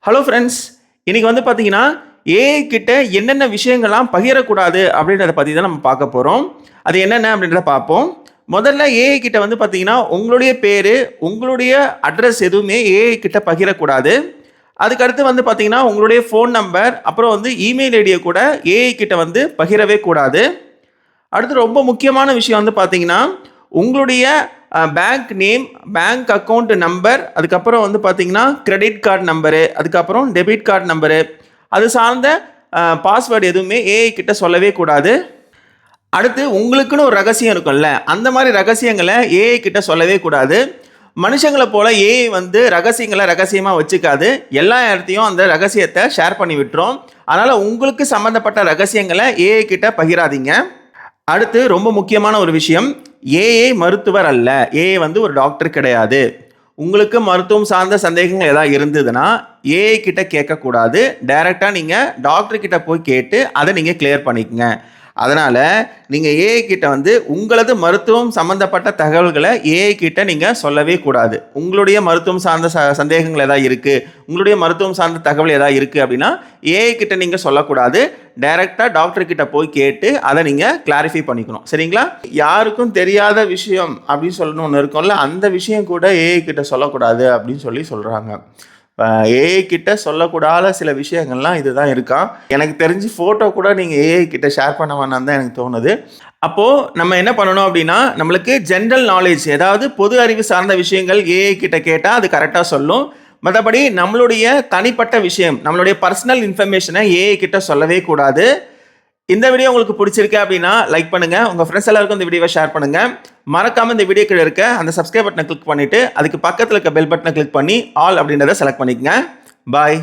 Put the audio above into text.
Hello friends, இன்னைக்கு வந்து பார்த்தீங்கன்னா, ஏஐ கிட்ட என்னென்ன விஷயங்கள்லாம் பகிரக்கூடாது அப்படின்றத பத்தி தான் நம்ம பார்க்க போறோம். அது என்னென்ன அப்படின்றத பார்ப்போம். முதல்ல ஏஐ கிட்ட வந்து பார்த்தீங்கன்னா, உங்களுடைய பேரு, உங்களுடைய அட்ரஸ் எதுவுமே ஏஐ கிட்ட பகிரக்கூடாது. அதுக்கடுத்து வந்து பார்த்தீங்கன்னா, உங்களுடைய ஃபோன் நம்பர், அப்புறம் வந்து இமெயில் ஐடிய கூட ஏஐ கிட்ட வந்து பகிரவே கூடாது. அடுத்து ரொம்ப முக்கியமான விஷயம் வந்து பார்த்தீங்கன்னா, உங்களுடைய bank name, bank account number, அதுக்கப்புறம் வந்து பார்த்தீங்கன்னா, கிரெடிட் கார்டு நம்பரு, அதுக்கப்புறம் டெபிட் கார்டு நம்பரு, அது சார்ந்த பாஸ்வேர்டு எதுவுமே ஏஐ கிட்ட சொல்லவே கூடாது. அடுத்து உங்களுக்குன்னு ஒரு ரகசியம் இருக்கும்ல, அந்த மாதிரி ரகசியங்கள ஏஐ கிட்ட சொல்லவே கூடாது. மனுஷங்கள போல ஏஐ வந்து ரகசியங்கள ரகசியமா வச்சுக்காது. எல்லா இடத்தையும் அந்த ரகசியத்த ஷேர் பண்ணி விட்டுரும். அதனால உங்களுக்கு சம்மந்தப்பட்ட ரகசியங்கள ஏஐ கிட்ட பகிராதீங்க. அடுத்து ரொம்ப முக்கியமான ஒரு விஷயம், ஏஐ மருத்துவர் அல்ல. ஏஐ வந்து ஒரு டாக்டர் கிடையாது. உங்களுக்கு மருத்துவம் சார்ந்த சந்தேகங்கள் ஏதாவது இருந்ததுன்னா, ஏஐ கிட்ட கேட்கக்கூடாது. டைரக்ட்டா நீங்க டாக்டர் கிட்ட போய் கேட்டு அதை நீங்க கிளியர் பண்ணிக்கங்க. அதனால நீங்க ஏஐ கிட்ட வந்து உங்களது மருத்துவம் சம்பந்தப்பட்ட தகவல்களை ஏஐ கிட்ட நீங்க சொல்லவே கூடாது. உங்களுடைய மருத்துவம் சார்ந்த சந்தேகங்கள் ஏதாவது இருக்கு, உங்களுடைய மருத்துவம் சார்ந்த தகவல் ஏதாவது இருக்கு அப்படின்னா ஏஐ கிட்ட நீங்க சொல்லக்கூடாது. டைரக்டா டாக்டர் கிட்ட போய் கேட்டு அதை நீங்க கிளாரிஃபை பண்ணிக்கணும். சரிங்களா? யாருக்கும் தெரியாத விஷயம் அப்படின்னு சொல்லணும்னு ஒன்று இருக்கும்ல, அந்த விஷயம் கூட ஏஐ கிட்ட சொல்லக்கூடாது அப்படின்னு சொல்லி சொல்றாங்க. ஏஐ கிட்ட சொல்லக்கூடாத சில விஷயங்கள்லாம் இதுதான் இருக்காம். எனக்கு தெரிஞ்சு ஃபோட்டோ கூட நீங்கள் ஏஐ கிட்ட ஷேர் பண்ண வேணாம்னு தான் எனக்கு தோணுது. அப்போது நம்ம என்ன பண்ணணும் அப்படின்னா, நம்மளுக்கு ஜென்ரல் நாலேஜ், அதாவது பொது அறிவு சார்ந்த விஷயங்கள் ஏஐ கிட்ட கேட்டால் அது கரெக்டாக சொல்லும். மற்றபடி நம்மளுடைய தனிப்பட்ட விஷயம், நம்மளுடைய பர்சனல் இன்ஃபர்மேஷனை ஏஐ கிட்ட சொல்லவே கூடாது. இந்த வீடியோ உங்களுக்கு பிடிச்சிருக்கு அப்படின்னா லைக் பண்ணுங்க, உங்க ஃப்ரெண்ட்ஸ் எல்லாருக்கும் இந்த வீடியோவை ஷேர் பண்ணுங்க. மறக்காம இந்த வீடியோ கீழே இருக்க அந்த சப்ஸ்கிரைப் பட்டனை கிளிக் பண்ணிட்டு அதுக்கு பக்கத்தில் இருக்க பெல் பட்டனை கிளிக் பண்ணி ஆல் அப்படின்றத செலக்ட் பண்ணிக்கங்க. பாய்.